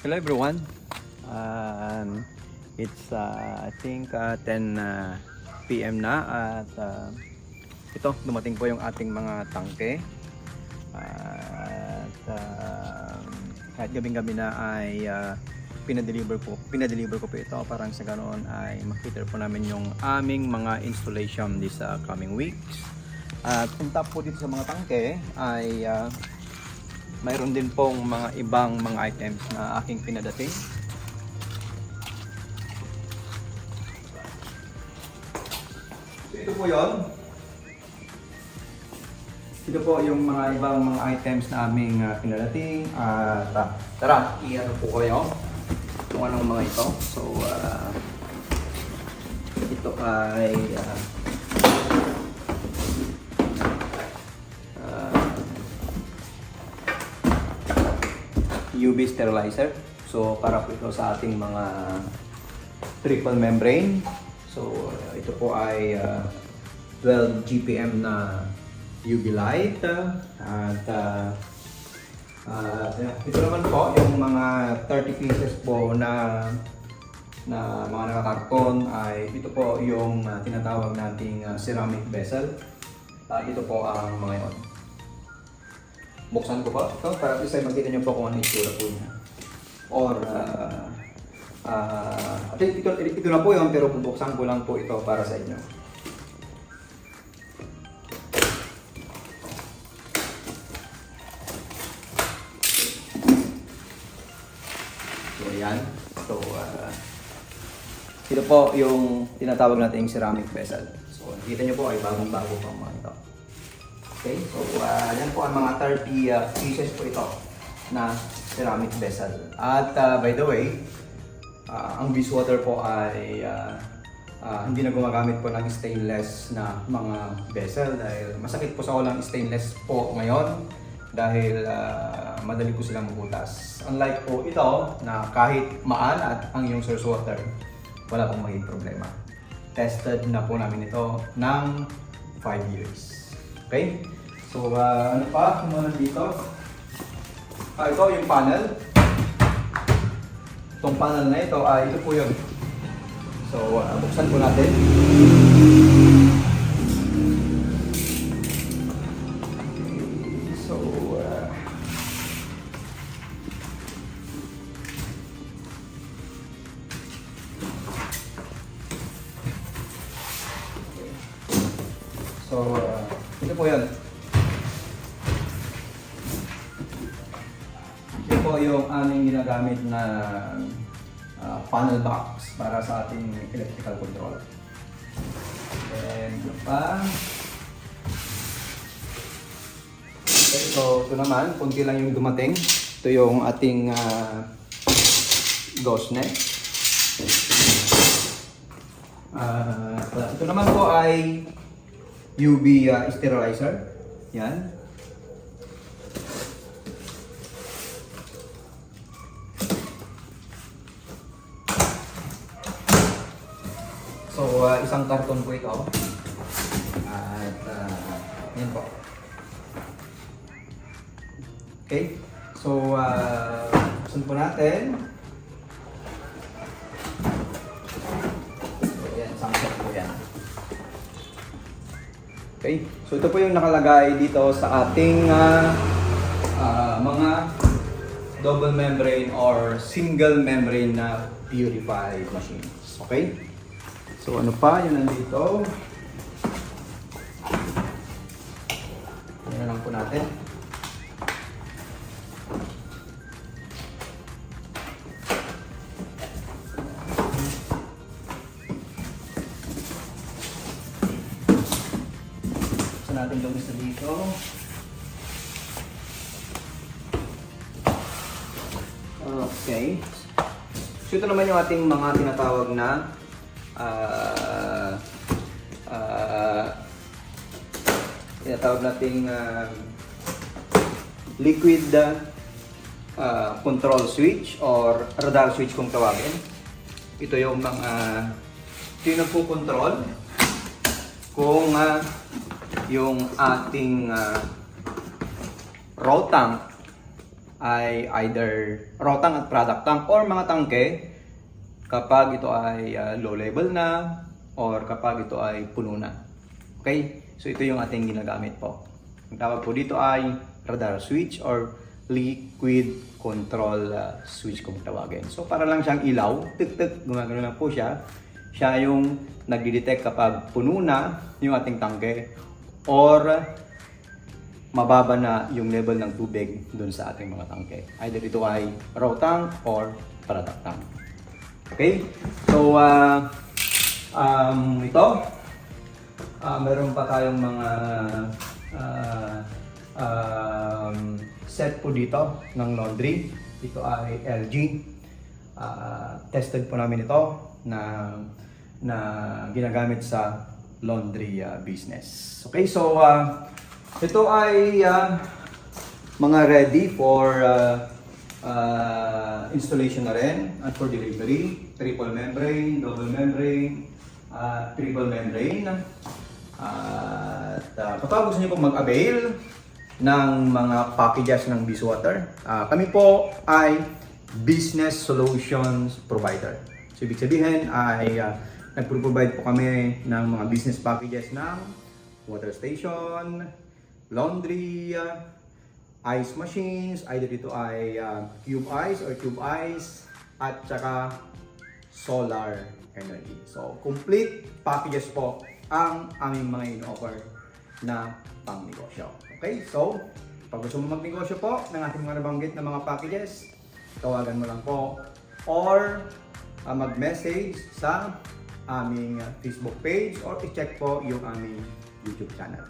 Hello everyone. It's I think 10 PM na at ito dumating po yung ating mga tangke. At kahit gabing-gabi na ay pinadeliver ko po ito parang sa ganoon ay makita po namin yung aming mga installation this coming weeks. At on top po dito sa mga tangke ay mayroon din pong mga ibang mga items na aking pinadating. So ito po yun. Ito po yung mga ibang mga items na aming pinadating. At tara, i-ano po kayo kung anong mga ito. So ito ay UV sterilizer. So para po ito sa ating mga triple membrane. So ito po ay 12 GPM na UV light. At ito naman po yung mga 30 pieces po na mga nakakarton ay ito po yung tinatawag nating ceramic vessel. Ito po ang mga yun. Buksan ko po ito para isa makita nyo po kung ano yung itsura po niya. Or, ito na po yun pero bubuksan ko lang po ito para sa inyo. So, yan. So, ito po yung tinatawag natin yung ceramic vessel. So, nakita nyo po ay bagong-bago pang mga ito. Okay, so yan po ang mga 30 pieces po ito na ceramic vessel. At by the way, ang Beeswater po ay hindi na gumagamit po ng stainless na mga vessel dahil masakit po sa walang stainless po ngayon dahil madali po silang mabutas. Unlike po ito na kahit maalat ang iyong source water, wala pong maging problema. Tested na po namin ito ng 5 years. Okay? So, ano pa? Ano nandito? Ito yung panel. Itong panel na ito, ito po yun. So, buksan po natin. So, ito po yun. Ito po yung aming ginagamit na panel box para sa ating electrical control. And ito pa. Okay, so ito naman, kunti lang yung dumating. Ito yung ating gauze net. Ito naman po ay UV sterilizer. Yan. So, isang karton po ito. At yan po. Okay. So, buksan po natin. So, yan. Isang set po yan. Okay, so ito po yung nakalagay dito sa ating mga double membrane or single membrane na purified machines. Okay, so ano pa yun nandito? Yan lang po natin. Natin yung isa dito. Okay. So ito naman yung ating mga tinatawag na nating liquid control switch or radar switch kung tawagin. Ito yung mga pinagpo-control kung yung ating raw tank ay either raw tank at product tank or mga tangke kapag ito ay low level na or kapag ito ay puno na. Okay? So ito yung ating ginagamit po. Ang tawag po dito ay radar switch or liquid control switch kung tawagin. So para lang siyang ilaw, tik-tik, gumagano lang po siya. Siya yung nagdi-detect kapag puno na yung ating tangke or mababa na yung level ng tubig dun sa ating mga tangke. Either ito ay raw tank or product tank. Okay? So, ito, meron pa tayong mga set po dito ng laundry. Ito ay LG. Tested po namin ito na ginagamit sa laundry business. Okay, so ito ay mga ready for installation na rin at for delivery. Triple membrane, double membrane, triple membrane. At kapag gusto niyo pong mag-avail ng mga packages ng Bizwater, kami po ay business solutions provider. So ibig sabihin ay nagpro-provide po kami ng mga business packages ng water station, laundry, ice machines, either ito ay cube ice or tube ice, at saka solar energy. So complete packages po ang aming mga in-offer na pang-negosyo. Okay, so pag gusto mo mag-negosyo po ng ating mga nabanggit na mga packages, tawagan mo lang po or mag-message sa aming Facebook page or i-check po yung aming YouTube channel.